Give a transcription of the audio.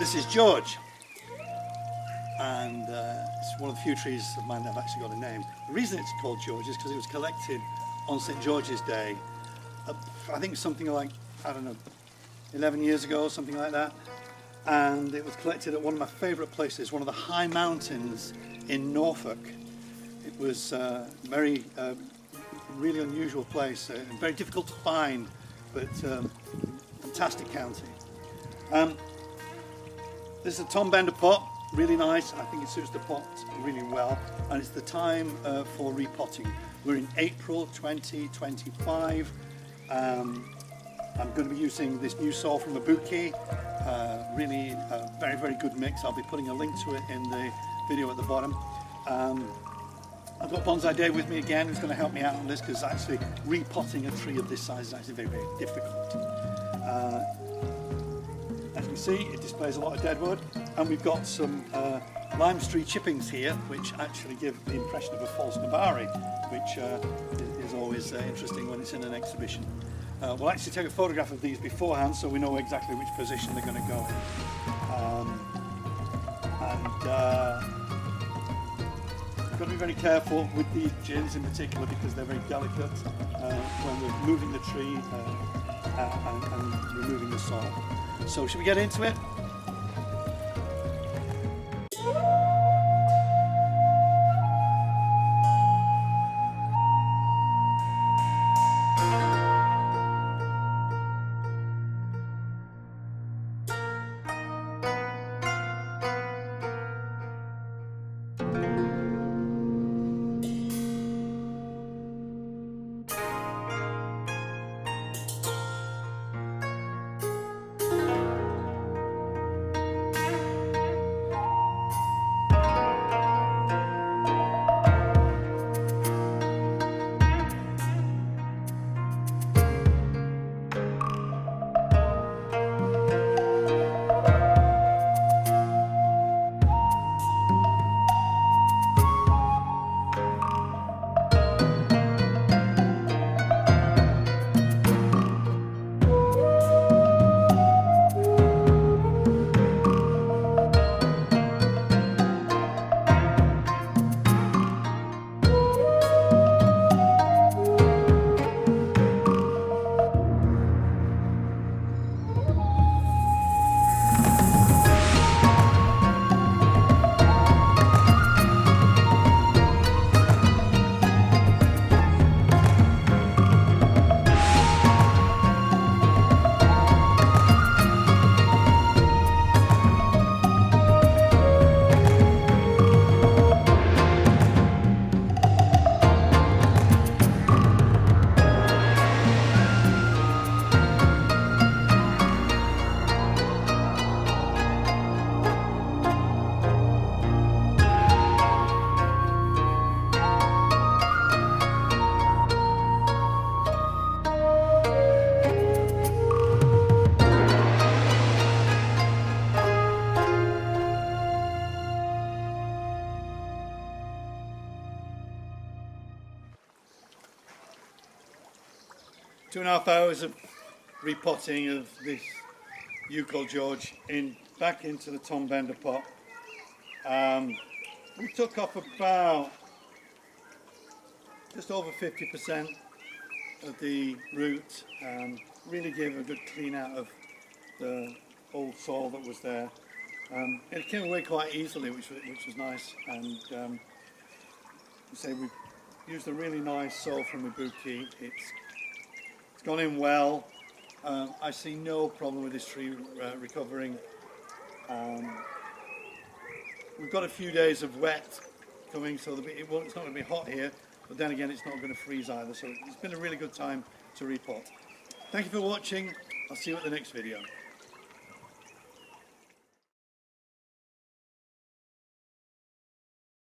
This is George, and it's one of the few trees of mine that have actually got a name. The reason it's called George is because it was collected on St. George's Day, I think something like, I don't know, 11 years ago, something like that. And it was collected at one of my favourite places, one of the high mountains in Norfolk. It was really unusual place, very difficult to find, but fantastic county. This is a Tom Bender pot, really nice. I think it suits the pot really well, and it's the time for repotting. We're in April 2025. I'm going to be using this new soil from Ibuki. Really very, very good mix. I'll be putting a link to it in the video at the bottom. I've got Bonsai Dave with me again, who's going to help me out on this, because actually repotting a tree of this size is actually very, very difficult. As you can see, it displays a lot of deadwood, and we've got some lime tree chippings here, which actually give the impression of a false nabari, which is always interesting when it's in an exhibition. We'll actually take a photograph of these beforehand so we know exactly which position they're going to go in. We've got to be very careful with the gins in particular, because they're very delicate when we're moving the tree and removing the soil. So should we get into it? Two and a half hours of repotting of this Yew called George back into the Tom Bender pot. We took off about just over 50% of the root, really gave a good clean out of the old soil that was there. It came away quite easily, which was nice, and say we used a really nice soil from Ibuki. It's gone in well. I see no problem with this tree recovering. We've got a few days of wet coming, so it's not going to be hot here, but then again it's not going to freeze either, so it's been a really good time to repot. Thank you for watching. I'll see you at the next video.